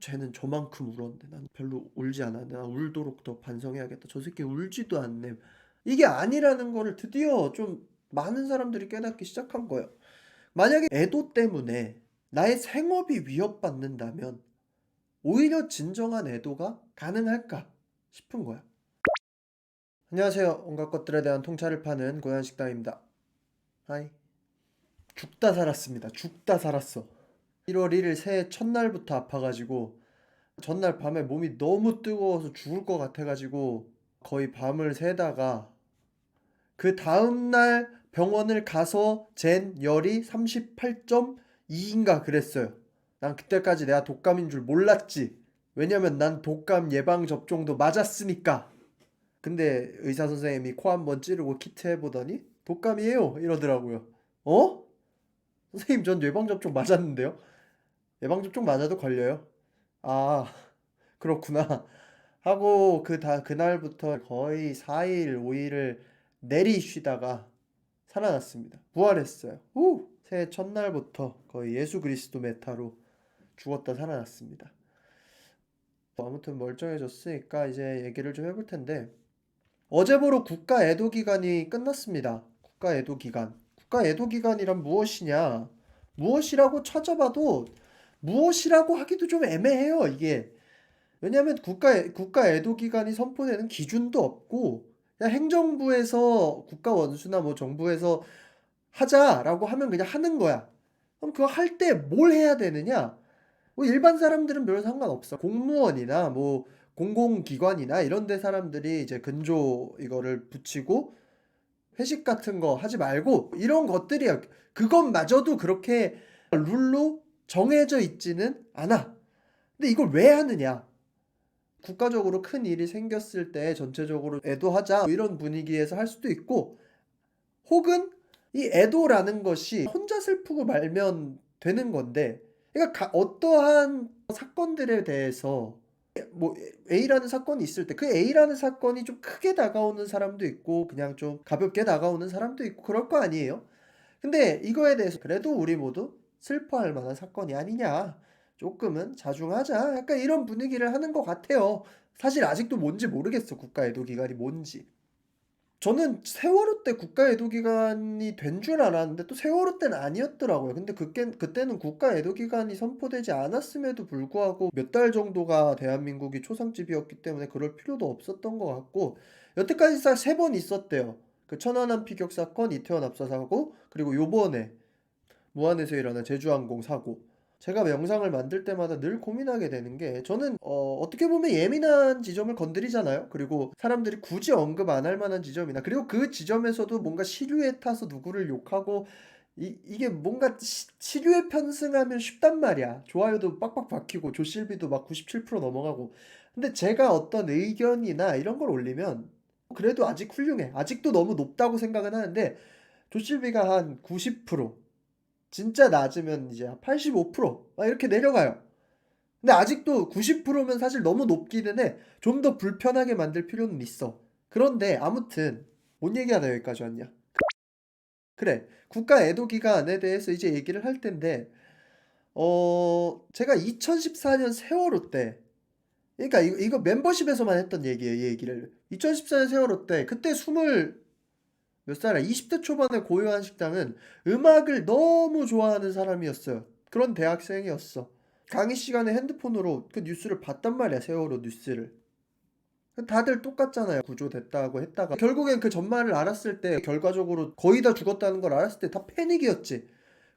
쟤는 저만큼 울었는데 난 별로 울지 않았는데 난 울도록 더 반성해야겠다. 저 새끼 울지도 않네. 이게 아니라는 거를 드디어 좀 많은 사람들이 깨닫기 시작한 거예요. 만약에 애도 때문에 나의 생업이 위협받는다면 오히려 진정한 애도가 가능할까 싶은 거야. 안녕하세요. 온갖 것들에 대한 통찰을 파는 고양식당입니다. 하이. 죽다 살았습니다. 죽다 살았어. 1월 1일 새해 첫날부터 아파가지고 전날 밤에 몸이 너무 뜨거워서 죽을 것 같아가지고 거의 밤을 새다가 그 다음날 병원을 가서 잰 열이 38.2인가 그랬어요. 난 그때까지 내가 독감인 줄 몰랐지. 왜냐면 난 독감 예방 접종도 맞았으니까. 근데 의사 선생님이 코 한번 찌르고 키트 해보더니 독감이에요 이러더라고요. 어? 선생님 전 예방 접종 맞았는데요. 예방 접종 맞아도 걸려요. 아, 그렇구나. 하고 그날부터 거의 4일, 5일을 내리 쉬다가 살아났습니다. 부활했어요. 후! 새해 첫날부터 거의 예수 그리스도 메타로 죽었다 살아났습니다. 아무튼 멀쩡해졌으니까 이제 얘기를 좀 해볼 텐데 어제부로 국가 애도 기간이 끝났습니다. 국가 애도 기간. 국가 애도 기간이란 무엇이냐? 무엇이라고 찾아봐도 무엇이라고 하기도 좀 애매해요, 이게. 왜냐하면 국가 애도 기간이 선포되는 기준도 없고 그냥 행정부에서 국가 원수나 뭐 정부에서 하자라고 하면 그냥 하는 거야. 그럼 그거 할 때 뭘 해야 되느냐? 뭐 일반 사람들은 별로 상관없어. 공무원이나 뭐 공공기관이나 이런 데 사람들이 이제 근조 이거를 붙이고 회식 같은 거 하지 말고 이런 것들이야. 그것마저도 그렇게 룰로 정해져 있지는 않아. 근데 이걸 왜 하느냐? 국가적으로 큰 일이 생겼을 때 전체적으로 애도하자 뭐 이런 분위기에서 할 수도 있고 혹은 이 애도라는 것이 혼자 슬프고 말면 되는 건데 그러니까 어떠한 사건들에 대해서 뭐 A라는 사건이 있을 때 그 A라는 사건이 좀 크게 다가오는 사람도 있고 그냥 좀 가볍게 다가오는 사람도 있고 그럴 거 아니에요. 근데 이거에 대해서 그래도 우리 모두 슬퍼할 만한 사건이 아니냐. 조금은 자중하자. 약간 이런 분위기를 하는 것 같아요. 사실 아직도 뭔지 모르겠어. 국가애도기간이 뭔지. 저는 세월호 때 국가애도기간이 된 줄 알았는데 또 세월호 때는 아니었더라고요. 근데 그때는 국가애도기간이 선포되지 않았음에도 불구하고 몇 달 정도가 대한민국이 초상집이었기 때문에 그럴 필요도 없었던 것 같고 여태까지 딱 3번 있었대요. 그 천안함 피격 사건, 이태원 압사 사고, 그리고 요번에 무안에서 일어난 제주항공 사고. 제가 영상을 만들 때마다 늘 고민하게 되는 게 저는 어떻게 보면 예민한 지점을 건드리잖아요. 그리고 사람들이 굳이 언급 안 할 만한 지점이나 그리고 그 지점에서도 뭔가 시류에 타서 누구를 욕하고 이게 뭔가 시류에 편승하면 쉽단 말이야. 좋아요도 빡빡 박히고 조실비도 막 97% 넘어가고. 근데 제가 어떤 의견이나 이런 걸 올리면 그래도 아직 훌륭해. 아직도 너무 높다고 생각은 하는데 조실비가 한 90%, 진짜 낮으면 이제 85%막 이렇게 내려가요. 근데 아직도 90%면 사실 너무 높기는 해. 좀 더 불편하게 만들 필요는 있어. 그런데 아무튼 뭔 얘기하다 여기까지 왔냐? 그래. 국가 애도 기간에 대해서 이제 얘기를 할 텐데 제가 2014년 세월호 때 그러니까 이거 멤버십에서만 했던 얘기예요, 이 얘기를. 2014년 세월호 때 그때 스물 몇 살이야? 20대 초반에 고요한 식당은 음악을 너무 좋아하는 사람이었어요. 그런 대학생이었어. 강의 시간에 핸드폰으로 그 뉴스를 봤단 말이야, 세월호 뉴스를. 다들 똑같잖아요. 구조됐다고 했다가 결국엔 그 전말을 알았을 때 결과적으로 거의 다 죽었다는 걸 알았을 때 다 패닉이었지.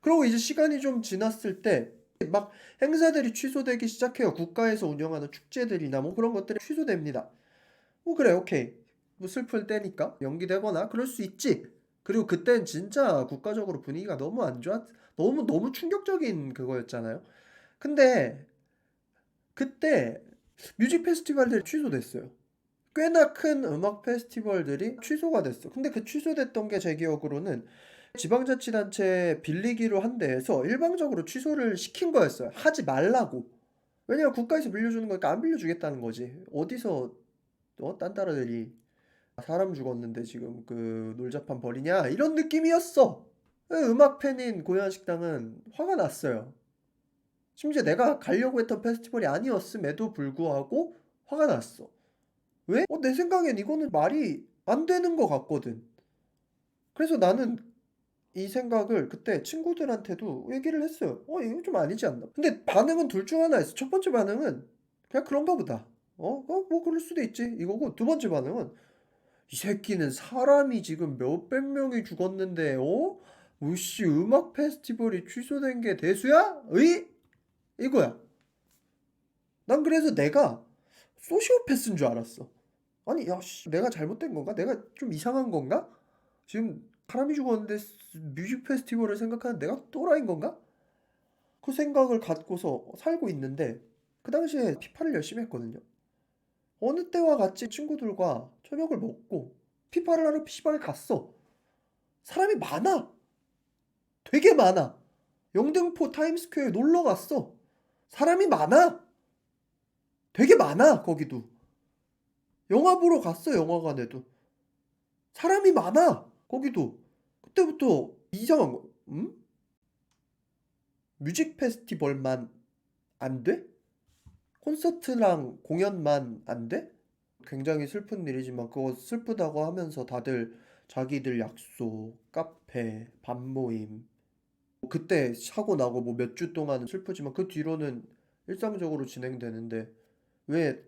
그리고 이제 시간이 좀 지났을 때 막 행사들이 취소되기 시작해요. 국가에서 운영하는 축제들이나 뭐 그런 것들이 취소됩니다. 그래, 오케이. 뭐 슬플 때니까 연기되거나 그럴 수 있지. 그리고 그땐 진짜 국가적으로 분위기가 너무 안 좋았, 너무 너무 충격적인 그거였잖아요. 근데 그때 뮤직 페스티벌들이 취소됐어요. 꽤나 큰 음악 페스티벌들이 취소가 됐어. 근데 그 취소됐던 게 제 기억으로는 지방자치단체 빌리기로 한 데에서 일방적으로 취소를 시킨 거였어요. 하지 말라고. 왜냐면 국가에서 빌려주는 거니까 안 빌려주겠다는 거지. 어디서 딴따라들이 사람 죽었는데 지금 그 놀자판 벌이냐 이런 느낌이었어. 음악 팬인 고양식당은 화가 났어요. 심지어 내가 가려고 했던 페스티벌이 아니었음에도 불구하고 화가 났어. 왜? 내 생각엔 이거는 말이 안 되는 것 같거든. 그래서 나는 이 생각을 그때 친구들한테도 얘기를 했어요. 이거 좀 아니지 않나? 근데 반응은 둘 중 하나였어. 첫 번째 반응은 그냥 그런가 보다. 뭐 그럴 수도 있지. 이거고 두 번째 반응은 이 새끼는 사람이 지금 몇백 명이 죽었는데 뭐씨 음악 페스티벌이 취소된 게 대수야? 이거야. 난 그래서 내가 소시오패스인 줄 알았어. 아니 야씨 내가 잘못된 건가? 내가 좀 이상한 건가? 지금 사람이 죽었는데 뮤직 페스티벌을 생각하는 내가 또라이인 건가? 그 생각을 갖고서 살고 있는데 그 당시에 피파를 열심히 했거든요. 어느 때와 같이 친구들과 저녁을 먹고 피파를 하러 PC방에 갔어. 사람이 많아. 되게 많아. 영등포 타임스퀘어에 놀러 갔어. 사람이 많아. 되게 많아, 거기도. 영화 보러 갔어, 영화관에도. 사람이 많아, 거기도. 그때부터 이상한 거. 뮤직 페스티벌만 안 돼? 콘서트랑 공연만 안 돼? 굉장히 슬픈 일이지만 그거 슬프다고 하면서 다들 자기들 약속, 카페, 밥 모임 그때 사고 나고 뭐 몇 주 동안은 슬프지만 그 뒤로는 일상적으로 진행되는데 왜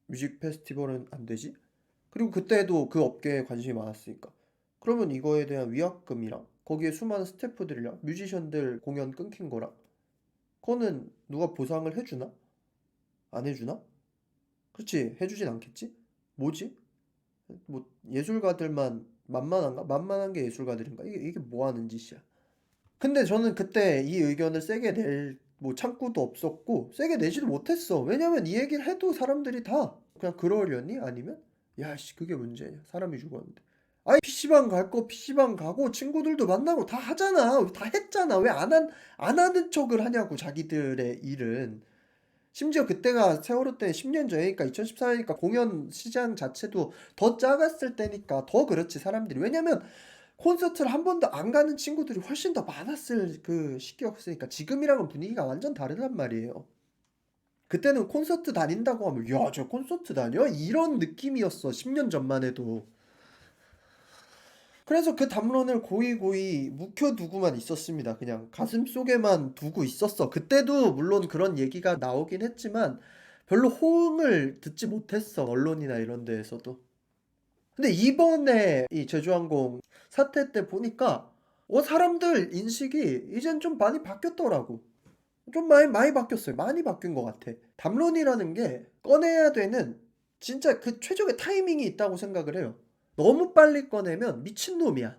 뮤직 페스티벌은 안 되지? 그리고 그때도 그 업계에 관심이 많았으니까. 그러면 이거에 대한 위약금이랑 거기에 수많은 스태프들이랑 뮤지션들 공연 끊긴 거랑 그거는 누가 보상을 해주나? 안 해주나? 그렇지 해주진 않겠지? 뭐지? 뭐 예술가들만 만만한가? 만만한 게 예술가들인가? 이게 뭐 하는 짓이야? 근데 저는 그때 이 의견을 세게 낼 뭐 창구도 없었고 세게 내지도 못했어. 왜냐면 이 얘기를 해도 사람들이 다 그냥 그러려니? 아니면 야씨 그게 문제냐? 사람이 죽었는데. 아니 PC방 갈 거 PC방 가고 친구들도 만나고 다 하잖아. 다 했잖아. 왜 안 하는 척을 하냐고 자기들의 일은. 심지어 그때가 세월호 때 10년 전이니까 2014년이니까 공연 시장 자체도 더 작았을 때니까 더 그렇지 사람들이. 왜냐면 콘서트를 한 번도 안 가는 친구들이 훨씬 더 많았을 그 시기였으니까 지금이랑은 분위기가 완전 다르단 말이에요. 그때는 콘서트 다닌다고 하면 야, 저 콘서트 다녀? 이런 느낌이었어. 10년 전만 해도. 그래서 그 담론을 고이고이 묵혀두고만 있었습니다. 그냥 가슴속에만 두고 있었어. 그때도 물론 그런 얘기가 나오긴 했지만 별로 호응을 듣지 못했어. 언론이나 이런 데에서도. 근데 이번에 이 제주항공 사태 때 보니까 사람들 인식이 이젠 좀 많이 바뀌었더라고. 좀 많이 바뀌었어요. 많이 바뀐 것 같아. 담론이라는 게 꺼내야 되는 진짜 그 최적의 타이밍이 있다고 생각을 해요. 너무 빨리 꺼내면 미친놈이야.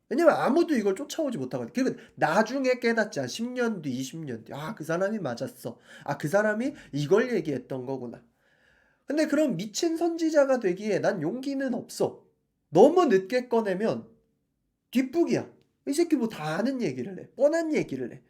왜냐면 아무도 이걸 쫓아오지 못하거든. 그리고 나중에 깨닫지. 10년 뒤, 20년 뒤. 그 사람이 맞았어. 그 사람이 이걸 얘기했던 거구나. 근데 그런 미친 선지자가 되기에 난 용기는 없어. 너무 늦게 꺼내면 뒷북이야. 이 새끼 뭐 다 아는 얘기를 해. 뻔한 얘기를 해.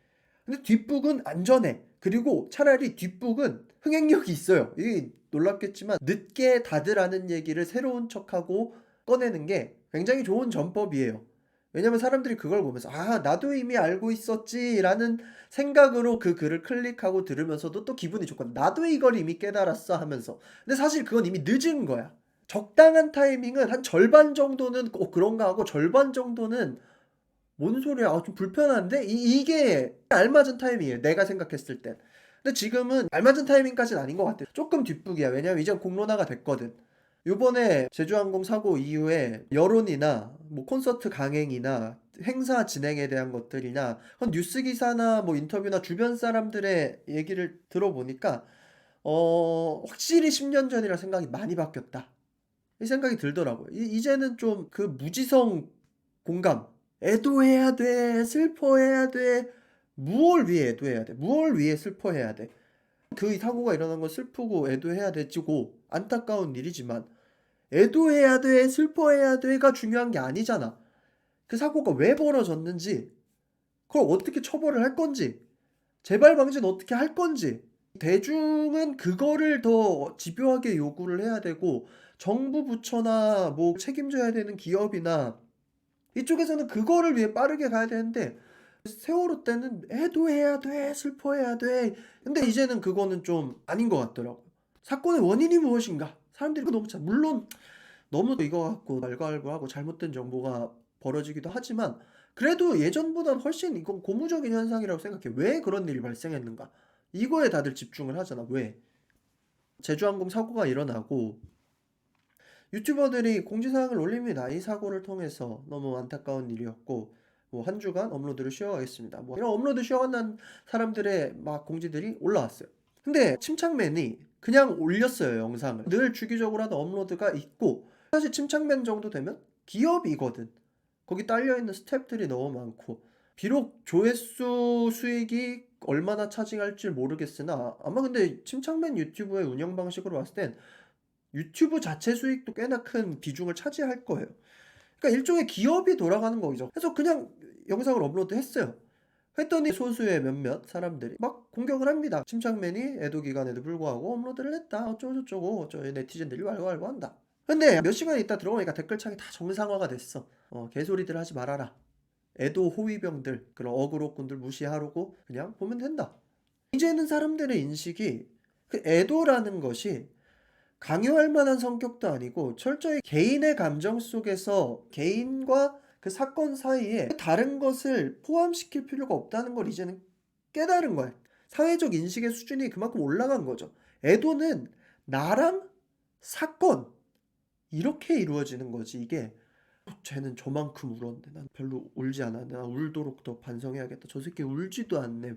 근데 뒷북은 안전해. 그리고 차라리 뒷북은 흥행력이 있어요. 이게 놀랍겠지만 늦게 다들 아는 얘기를 새로운 척하고 꺼내는 게 굉장히 좋은 전법이에요. 왜냐면 사람들이 그걸 보면서 나도 이미 알고 있었지 라는 생각으로 그 글을 클릭하고 들으면서도 또 기분이 좋거든. 나도 이걸 이미 깨달았어 하면서. 근데 사실 그건 이미 늦은 거야. 적당한 타이밍은 한 절반 정도는 꼭 그런가 하고 절반 정도는 뭔 소리야? 좀 불편한데? 이게 알맞은 타이밍이에요. 내가 생각했을 땐. 근데 지금은 알맞은 타이밍까지는 아닌 것 같아. 조금 뒷북이야. 왜냐면 이제 공론화가 됐거든. 요번에 제주항공 사고 이후에 여론이나 뭐 콘서트 강행이나 행사 진행에 대한 것들이나 뉴스 기사나 뭐 인터뷰나 주변 사람들의 얘기를 들어보니까 확실히 10년 전이라 생각이 많이 바뀌었다. 이 생각이 들더라고요. 이제는 좀 그 무지성 공감. 애도해야 돼. 슬퍼해야 돼. 무얼 위해 애도해야 돼. 무얼 위해 슬퍼해야 돼. 그 사고가 일어난 건 슬프고 애도해야 되지고 안타까운 일이지만 애도해야 돼. 슬퍼해야 돼가 중요한 게 아니잖아. 그 사고가 왜 벌어졌는지 그걸 어떻게 처벌을 할 건지 재발 방지는 어떻게 할 건지 대중은 그거를 더 집요하게 요구를 해야 되고 정부 부처나 뭐 책임져야 되는 기업이나 이쪽에서는 그거를 위해 빠르게 가야 되는데 세월호 때는 애도해야 돼. 슬퍼해야 돼. 근데 이제는 그거는 좀 아닌 것 같더라고요. 사건의 원인이 무엇인가? 사람들이 그거 너무 잘 물론 너무 이거 갖고 왈가왈부하고 잘못된 정보가 벌어지기도 하지만 그래도 예전보다는 훨씬 이건 고무적인 현상이라고 생각해. 왜 그런 일이 발생했는가? 이거에 다들 집중을 하잖아. 왜? 제주항공 사고가 일어나고 유튜버들이 공지사항을 올립니다. 이 사고를 통해서 너무 안타까운 일이었고 뭐 한 주간 업로드를 쉬어가겠습니다. 뭐 이런 업로드 쉬어간다는 사람들의 막 공지들이 올라왔어요. 근데 침착맨이 그냥 올렸어요, 영상을. 늘 주기적으로 하던 업로드가 있고 사실 침착맨 정도 되면 기업이거든. 거기 딸려있는 스태프들이 너무 많고 비록 조회수 수익이 얼마나 차지할지 모르겠으나 아마 근데 침착맨 유튜브의 운영 방식으로 봤을 땐 유튜브 자체 수익도 꽤나 큰 비중을 차지할 거예요. 그러니까 일종의 기업이 돌아가는 거죠. 그래서 그냥 영상을 업로드 했어요. 했더니 소수의 몇몇 사람들이 막 공격을 합니다. 침착맨이 애도 기간에도 불구하고 업로드를 했다. 어쩌고저쩌고 저희 네티즌들이 왈가왈부 한다. 근데 몇 시간 있다 들어보니까 댓글창이 다 정상화가 됐어. 개소리들 하지 말아라. 애도 호위병들 그런 어그로꾼들 무시하고 그냥 보면 된다. 이제는 사람들의 인식이 그 애도라는 것이 강요할 만한 성격도 아니고 철저히 개인의 감정 속에서 개인과 그 사건 사이에 다른 것을 포함시킬 필요가 없다는 걸 이제는 깨달은 거야. 사회적 인식의 수준이 그만큼 올라간 거죠. 애도는 나랑 사건 이렇게 이루어지는 거지. 이게 쟤는 저만큼 울었는데 난 별로 울지 않았네. 난 울도록 더 반성해야겠다. 저 새끼 울지도 않네.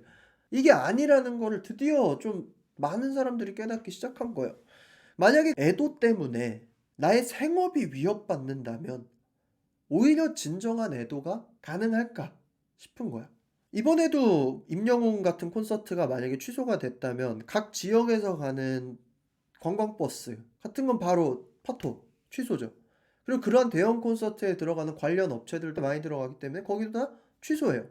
이게 아니라는 거를 드디어 좀 많은 사람들이 깨닫기 시작한 거예요. 만약에 애도 때문에 나의 생업이 위협받는다면 오히려 진정한 애도가 가능할까 싶은 거야. 이번에도 임영웅 같은 콘서트가 만약에 취소가 됐다면 각 지역에서 가는 관광버스 같은 건 바로 파토 취소죠. 그리고 그러한 대형 콘서트에 들어가는 관련 업체들도 많이 들어가기 때문에 거기도 다 취소해요.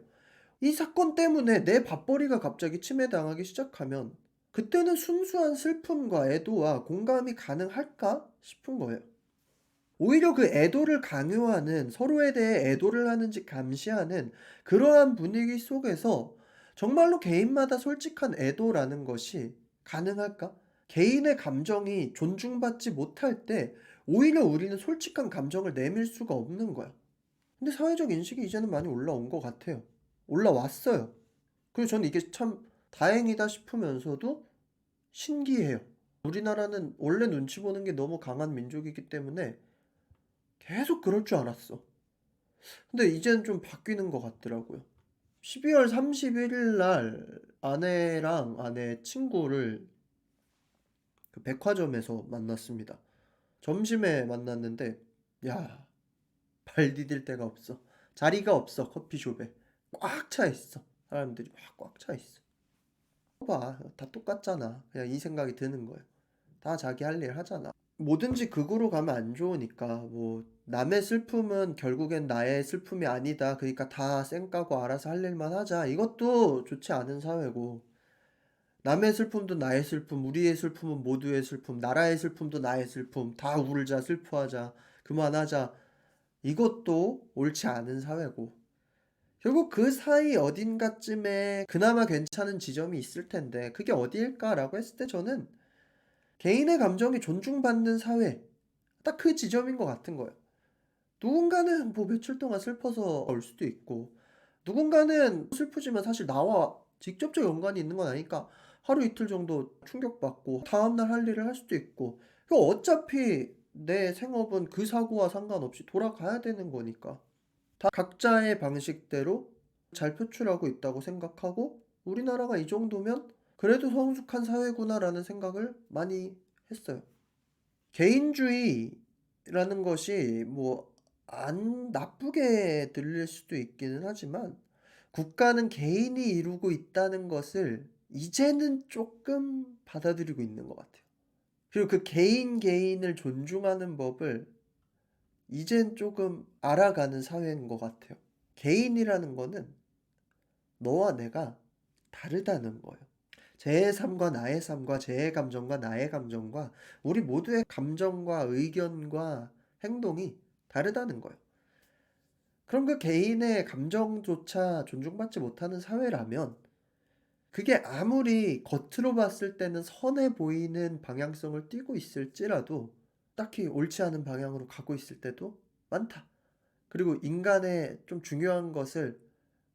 이 사건 때문에 내 밥벌이가 갑자기 침해당하기 시작하면 그때는 순수한 슬픔과 애도와 공감이 가능할까 싶은 거예요. 오히려 그 애도를 강요하는 서로에 대해 애도를 하는지 감시하는 그러한 분위기 속에서 정말로 개인마다 솔직한 애도라는 것이 가능할까? 개인의 감정이 존중받지 못할 때 오히려 우리는 솔직한 감정을 내밀 수가 없는 거야. 근데 사회적 인식이 이제는 많이 올라온 것 같아요. 올라왔어요. 그리고 저는 이게 참 다행이다 싶으면서도 신기해요. 우리나라는 원래 눈치 보는 게 너무 강한 민족이기 때문에 계속 그럴 줄 알았어. 근데 이제는 좀 바뀌는 것 같더라고요. 12월 31일 날 아내랑 아내 친구를 그 백화점에서 만났습니다. 점심에 만났는데, 야, 발 디딜 데가 없어. 자리가 없어, 커피숍에. 꽉 차 있어. 사람들이 꽉 차 있어. 봐, 다 똑같잖아. 그냥 이 생각이 드는 거예요. 다 자기 할 일 하잖아. 뭐든지 극으로 가면 안 좋으니까 뭐 남의 슬픔은 결국엔 나의 슬픔이 아니다. 그러니까 다 쌩까고 알아서 할 일만 하자. 이것도 좋지 않은 사회고 남의 슬픔도 나의 슬픔, 우리의 슬픔은 모두의 슬픔, 나라의 슬픔도 나의 슬픔, 다 울자, 슬퍼하자, 그만하자. 이것도 옳지 않은 사회고 결국 그 사이 어딘가쯤에 그나마 괜찮은 지점이 있을 텐데 그게 어디일까라고 했을 때 저는 개인의 감정이 존중받는 사회 딱 그 지점인 것 같은 거예요. 누군가는 뭐 며칠 동안 슬퍼서 올 수도 있고 누군가는 슬프지만 사실 나와 직접적 연관이 있는 건 아니니까 하루 이틀 정도 충격받고 다음날 할 일을 할 수도 있고 어차피 내 생업은 그 사고와 상관없이 돌아가야 되는 거니까 다 각자의 방식대로 잘 표출하고 있다고 생각하고 우리나라가 이 정도면 그래도 성숙한 사회구나라는 생각을 많이 했어요. 개인주의라는 것이 뭐 안 나쁘게 들릴 수도 있기는 하지만 국가는 개인이 이루고 있다는 것을 이제는 조금 받아들이고 있는 것 같아요. 그리고 그 개인을 존중하는 법을 이젠 조금 알아가는 사회인 것 같아요. 개인이라는 거는 너와 내가 다르다는 거예요. 쟤의 삶과 나의 삶과 쟤의 감정과 나의 감정과 우리 모두의 감정과 의견과 행동이 다르다는 거예요. 그럼 그 개인의 감정조차 존중받지 못하는 사회라면 그게 아무리 겉으로 봤을 때는 선해 보이는 방향성을 띠고 있을지라도 딱히 옳지 않은 방향으로 가고 있을 때도 많다. 그리고 인간의 좀 중요한 것을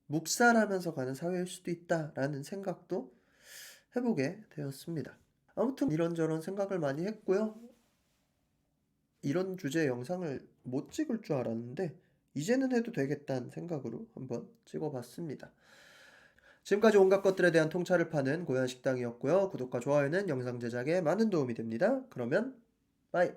묵살하면서 가는 사회일 수도 있다라는 생각도 해 보게 되었습니다. 아무튼 이런저런 생각을 많이 했고요. 이런 주제의 영상을 못 찍을 줄 알았는데 이제는 해도 되겠다는 생각으로 한번 찍어 봤습니다. 지금까지 온갖 것들에 대한 통찰을 파는 고얀식당이었고요. 구독과 좋아요는 영상 제작에 많은 도움이 됩니다. 그러면 빠이.